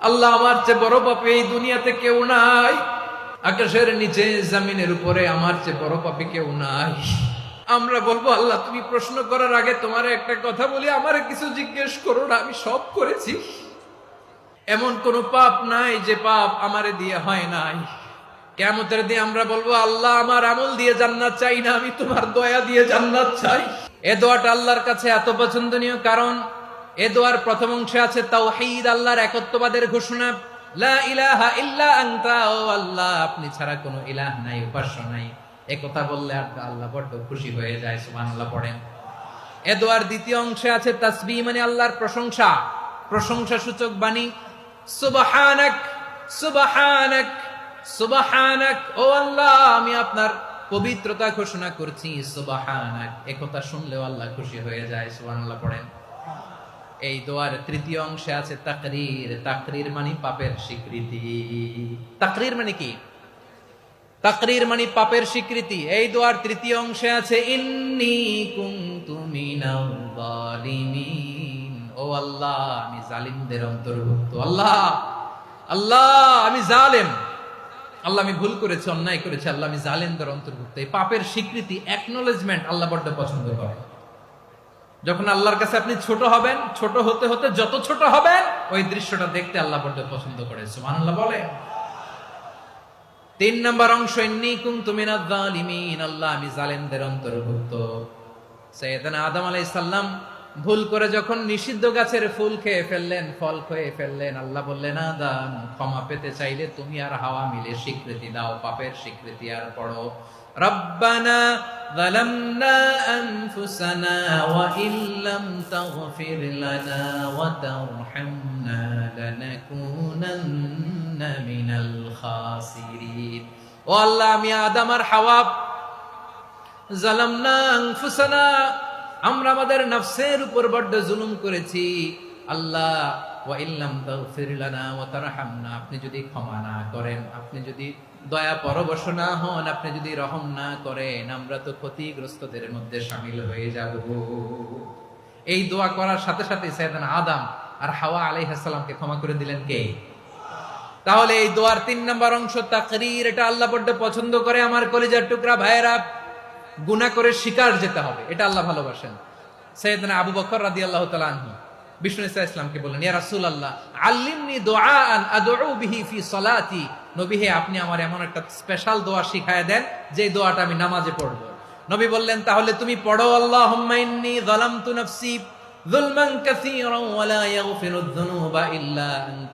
আল্লাহ আমার চেয়ে বড় পাপী এই দুনিয়াতে কেউ নাই, আকাশের নিচে জমিনের উপরে আমার চেয়ে বড় পাপী কেউ নাই। আমরা বলবো আল্লাহ তুমি প্রশ্ন করার আগে তোমার একটা কথা বলি, আমারে কিছু জিজ্ঞেস করো না, আমি সব করেছি। এমন কোন পাপ নাই যে পাপ আমারে দিয়ে হয় নাই। কিয়ামতের দিন আমরা বলবো আল্লাহ আমার আমল দিয়ে জান্নাত চাই না, আমি তোমার দয়া দিয়ে জান্নাত চাই। এ দোয়াটা আল্লাহর কাছে এত পছন্দনীয় কারণ এ দোয়ার প্রথম অংশে আছে তাওহীদ, আল্লাহর একত্ববাদের ঘোষণা। লা ইলাহা ইল্লা আনতা, ও আল্লাহ আপনি ছাড়া কোনো ইলাহ নাই, উপাস্য নাই। এই কথা বললে আল্লাহ বড় খুশি হয়ে যায়, সুবহানাল্লাহ পড়েন। এ দোয়ার দ্বিতীয় অংশে আছে তাসবিহ, মানে আল্লাহর প্রশংসা, প্রশংসা সূচক বাণী। সুবহানাক সুবহানাক সুবহানাক, ও আল্লাহ আমি আপনার পবিত্রতা ঘোষণা করছি, সুবহানাক। এই কথা শুনলেও আল্লাহ খুশি হয়ে যায়, সুবহানাল্লাহ পড়েন। এই দোয়ার তৃতীয় অংশে আছে তাকরীর, তাকরীর মানে পাপের স্বীকৃতি। তাকরীর মানে কি? তাকরীর মানে পাপের স্বীকৃতি। এই দোয়ার তৃতীয় অংশে আছে ইন্নী কুনতু মিনাল যালিমিন, ও আল্লাহ আমি জালিমদের অন্তর্ভুক্ত। আল্লাহ আল্লাহ আমি জালেম, আল্লাহ আমি ভুল করেছি, অন্যায় করেছি, আল্লাহ আমি জালেমদের অন্তর্ভুক্ত। এই পাপের স্বীকৃতি, অ্যাকনলেজমেন্ট আল্লাহ বড্ড পছন্দ করে। যখন আল্লাহর কাছে আপনি ছোট হবেন, ছোট হতে হতে যত ছোট হবেন ওই দৃশ্যটা দেখতে আল্লাহ বড্ড পছন্দ করে, সুবহানাল্লাহ বলে। 3 নম্বর অংশ ইন্নী কুনতু মিনাজ জালিমিন, আল্লাহ আমি জালেমদের অন্তর্ভুক্ত। সাইয়েদনা আদম আলাইহিস সালাম ভুল করে যখন নিষিদ্ধ গাছের ফুল খেয়ে ফেললেন, ফল খেয়ে ফেললেন, আল্লাহ বললেন আদম ক্ষমা পেতে চাইলে তুমি আর হাওয়া মিলে স্বীকৃতি দাও, পাপের স্বীকৃতি আর পড়ো রব্বানা যালামনা আনফুসানা ওয়া ইল্লাম তাগফির লানা ওয়া তারহামনা লানাকুনান্না মিনাল খাসিরিন। ও আল্লাহ আমি আদম আর হাওয়া যালামনা আনফুসানা, আমরা আমাদের নফসের উপর বড্ড জুলুম করেছি। আল্লাহ ওয়া ইল্লাম তাগফির লানা ওয়া তারহামনা, আপনি যদি ক্ষমা না করেন, আপনি যদি দয়া পরবশ না হন, আপনি যদি রহম না করেন, আমরা তো ক্ষতিগ্রস্তদের মধ্যে শামিল হয়ে যাব। এই দোয়া করার সাথে সাথে সাইয়েদনা আদম আর হাওয়া আলাইহিস সালামকে ক্ষমা করে দিলেন কে? তাহলে এই দোয়ার 3 নম্বর অংশ তাকরীর, এটা আল্লাহ বড্ড পছন্দ করে। আমার কলিজার টুকরা ভাইয়েরা, গুনাহ করে শিকার যেতে হবে, এটা আল্লাহ ভালোবাসেন। সাইয়েদনা আবু বকর রাদিয়াল্লাহু তাআলা আনহু বিষ্ণু ইসলামকে বললেন, ইয়া রাসূলুল্লাহ আল্লিমনি দুআআন আদউ বিহি ফি সলাতি, নবী হে আপনি আমার এমন একটা স্পেশাল দোয়া শিখায় দেন যে দোয়াটা আমি নামাজে পড়ব। নবী বললেন তাহলে তুমি পড়ো আল্লাহুম্মা ইন্নী যালামতু নাফসি যুলমান কাসীরান ওয়া লা ইয়াগফিরুয যুনুবা ইল্লা আনতা